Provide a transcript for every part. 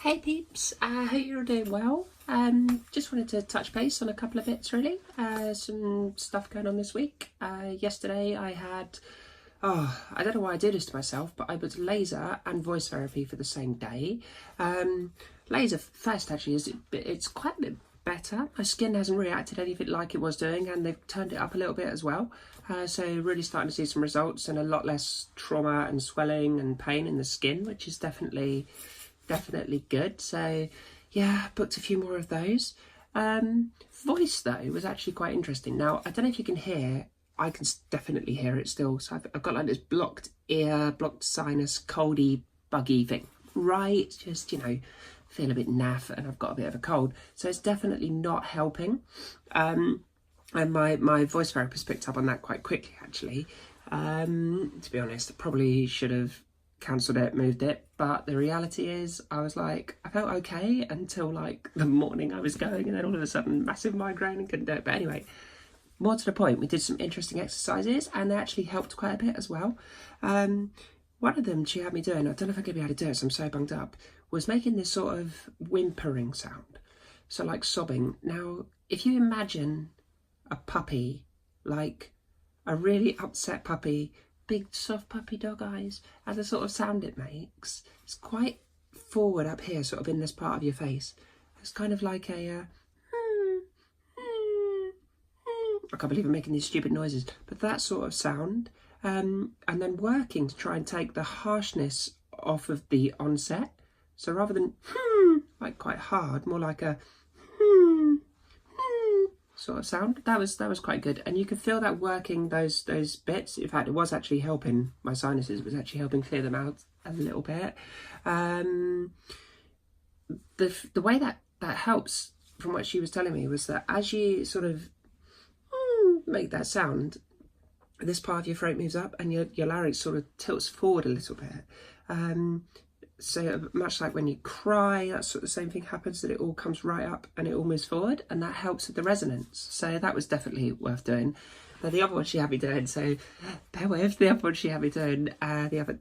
Hey peeps, I hope you're all doing well. Just wanted to touch base on a couple of bits really. Some stuff going on this week. Yesterday I had, I don't know why I do this to myself, but I was laser and voice therapy for the same day. Laser first actually it's quite a bit better. My skin hasn't reacted anything like it was doing, and they've turned it up a little bit as well. So really starting to see some results and a lot less trauma and swelling and pain in the skin, which is definitely good. So yeah, booked a few more of those. Voice though was actually quite interesting. Now I don't know if you can hear, I can definitely hear it still. So I've got like this blocked ear, blocked sinus, coldy, buggy thing, right? Just, feel a bit naff and I've got a bit of a cold. So it's definitely not helping. And my voice therapist picked up on that quite quickly actually. To be honest, I probably should have cancelled it, moved it, but the reality is I felt okay until like the morning I was going, and then all of a sudden massive migraine and couldn't do it. But anyway, more to the point, we did some interesting exercises and they actually helped quite a bit as well. One of them she had me doing, I don't know if I'm going to be able to do it so I'm so bunged up, was making this sort of whimpering sound, so like sobbing. Now if you imagine a puppy, like a really upset puppy, big soft puppy dog eyes, and the sort of sound it makes, it's quite forward up here, sort of in this part of your face. It's kind of like a I can't believe I'm making these stupid noises, but that sort of sound, and then working to try and take the harshness off of the onset. So rather than like quite hard, more like a sort of sound. That was quite good, and you could feel that working those bits. In fact, it was actually helping my sinuses. It was actually helping clear them out a little bit. The way that helps, from what she was telling me, was that as you sort of make that sound, this part of your throat moves up and your larynx sort of tilts forward a little bit. So much like when you cry, that sort of same thing happens, that it all comes right up and it all moves forward, and that helps with the resonance. So that was definitely worth doing. But the other one she had me doing, so bear with, the other one she had me doing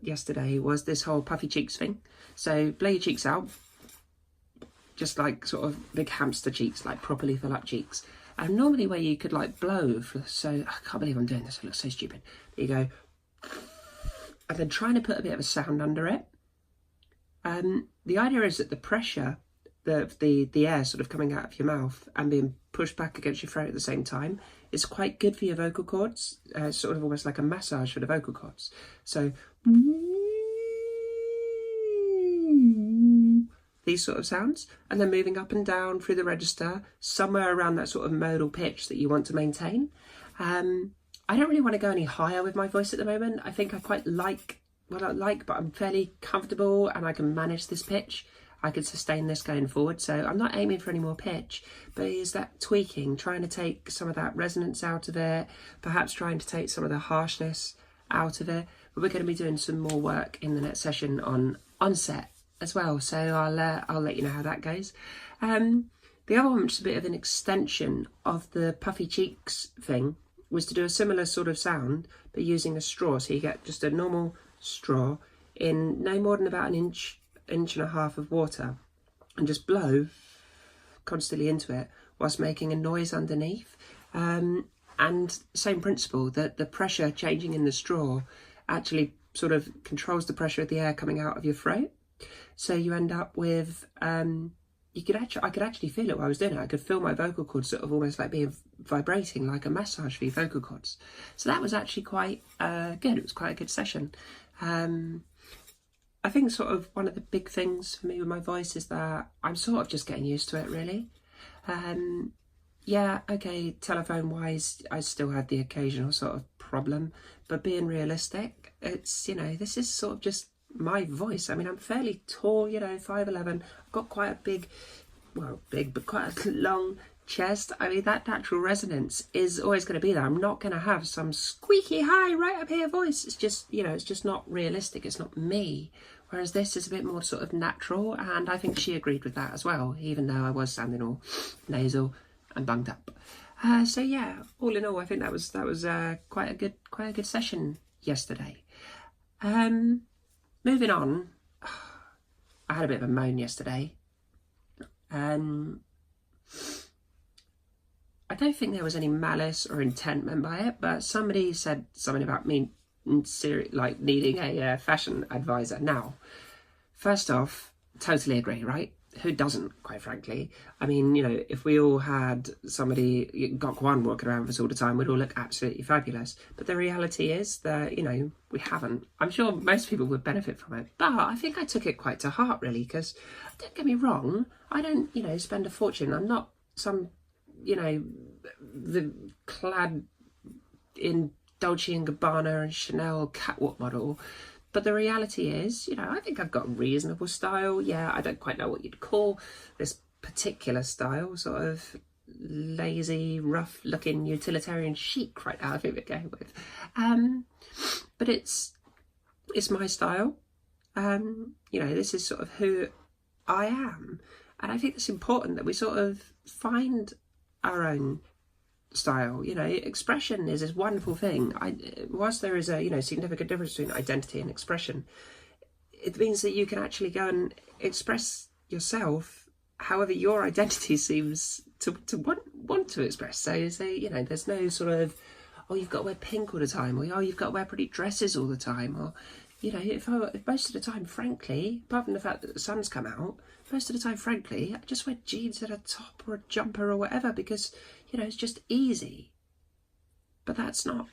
yesterday was this whole puffy cheeks thing. So blow your cheeks out, just like sort of big hamster cheeks, like properly fill up cheeks. And normally where you could like blow, so I can't believe I'm doing this, it looks so stupid. There you go. And then trying to put a bit of a sound under it. The idea is that the pressure, the air sort of coming out of your mouth and being pushed back against your throat at the same time is quite good for your vocal cords, sort of almost like a massage for the vocal cords. So these sort of sounds, and then moving up and down through the register, somewhere around that sort of modal pitch that you want to maintain. I don't really want to go any higher with my voice at the moment. I think I quite like what I like, but I'm fairly comfortable and I can manage this pitch. I can sustain this going forward, so I'm not aiming for any more pitch, but is that tweaking, trying to take some of that resonance out of it, perhaps trying to take some of the harshness out of it. But we're going to be doing some more work in the next session on onset as well, so I'll let you know how that goes. The other one, which is a bit of an extension of the puffy cheeks thing, was to do a similar sort of sound but using a straw. So you get just a normal straw in no more than about an inch and a half of water, and just blow constantly into it whilst making a noise underneath. And same principle, that the pressure changing in the straw actually sort of controls the pressure of the air coming out of your throat. So you end up with I could actually feel it while I was doing it. I could feel my vocal cords sort of almost like being vibrating, like a massage for your vocal cords. So that was actually quite good. It was quite a good session. I think sort of one of the big things for me with my voice is that I'm sort of just getting used to it really. Yeah, okay, telephone wise, I still had the occasional sort of problem, but being realistic, it's, this is sort of just my voice. I mean, I'm fairly tall, 5'11". I've got quite a big, but quite a long chest. I mean, that natural resonance is always going to be there. I'm not going to have some squeaky high right up here voice. It's just, it's just not realistic. It's not me. Whereas this is a bit more sort of natural, and I think she agreed with that as well, even though I was sounding all nasal and bunged up. So yeah, all in all, I think that was quite a good session yesterday. Moving on, I had a bit of a moan yesterday. I don't think there was any malice or intent meant by it, but somebody said something about me like needing a fashion advisor. Now, first off, totally agree, right? Who doesn't, quite frankly? I mean, you know, if we all had somebody, Gok Wan, walking around with us all the time, we'd all look absolutely fabulous. But the reality is that, you know, we haven't. I'm sure most people would benefit from it. But I think I took it quite to heart, really, because don't get me wrong, I don't, you know, spend a fortune. I'm not some, you know, the clad in Dolce & Gabbana and Chanel catwalk model. But the reality is, you know, I think I've got reasonable style. Yeah, I don't quite know what you'd call this particular style, sort of lazy, rough-looking utilitarian chic right now, I think we're going with. But it's my style. You know, this is sort of who I am. And I think it's important that we sort of find our own style. You know, expression is this wonderful thing. Whilst there is a, you know, significant difference between identity and expression, it means that you can actually go and express yourself however your identity seems to want to express. So you know, there's no sort of, oh, you've got to wear pink all the time, or oh, you've got to wear pretty dresses all the time, or, you know, if most of the time, frankly, apart from the fact that the sun's come out, most of the time, frankly, I just wear jeans and a top or a jumper or whatever, because, you know, it's just easy. But that's not,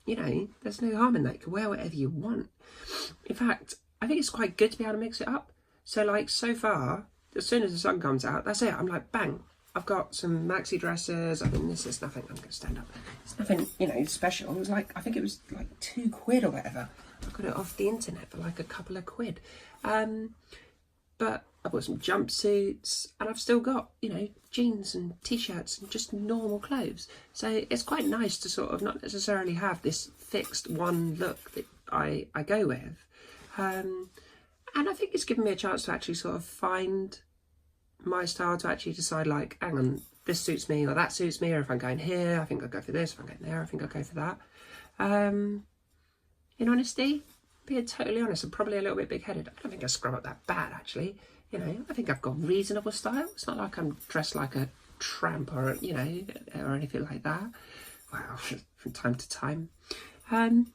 you know, there's no harm in that. You can wear whatever you want. In fact, I think it's quite good to be able to mix it up. So, like, so far, as soon as the sun comes out, that's it. I'm like, bang, I've got some maxi dresses. I mean, this is nothing, I'm going to stand up. It's nothing, you know, special. It was like, I think it was like £2 or whatever. I got it off the internet for like a couple of quid. But I bought some jumpsuits, and I've still got, you know, jeans and t-shirts and just normal clothes. So it's quite nice to sort of not necessarily have this fixed one look that I go with. And I think it's given me a chance to actually sort of find my style, to actually decide, like, hang on, this suits me or that suits me, or if I'm going here, I think I'll go for this. If I'm going there, I think I'll go for that. In honesty, being totally honest, I'm probably a little bit big-headed. I don't think I scrub up that bad, actually. You know, I think I've got reasonable style. It's not like I'm dressed like a tramp or, you know, or anything like that. Well, from time to time. And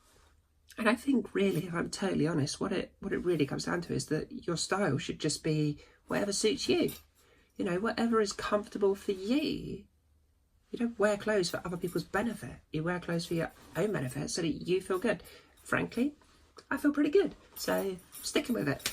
I think, really, if I'm totally honest, what it really comes down to is that your style should just be whatever suits you. You know, whatever is comfortable for you. You don't wear clothes for other people's benefit. You wear clothes for your own benefit so that you feel good. Frankly, I feel pretty good, so I'm sticking with it.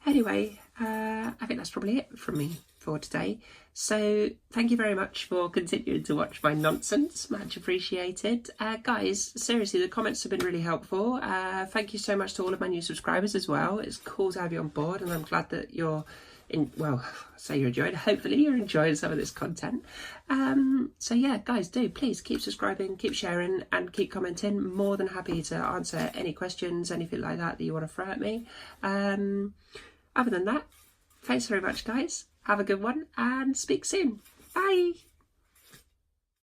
Anyway, I think that's probably it from me for today. So thank you very much for continuing to watch my nonsense. Much appreciated. Guys, seriously, the comments have been really helpful. Thank you so much to all of my new subscribers as well. It's cool to have you on board, and I'm glad that you're say you're enjoying. Hopefully you're enjoying some of this content. So yeah, guys, do please keep subscribing, keep sharing, and keep commenting. More than happy to answer any questions, anything like that you want to throw at me. Other than that, thanks very much, guys. Have a good one, and speak soon. Bye.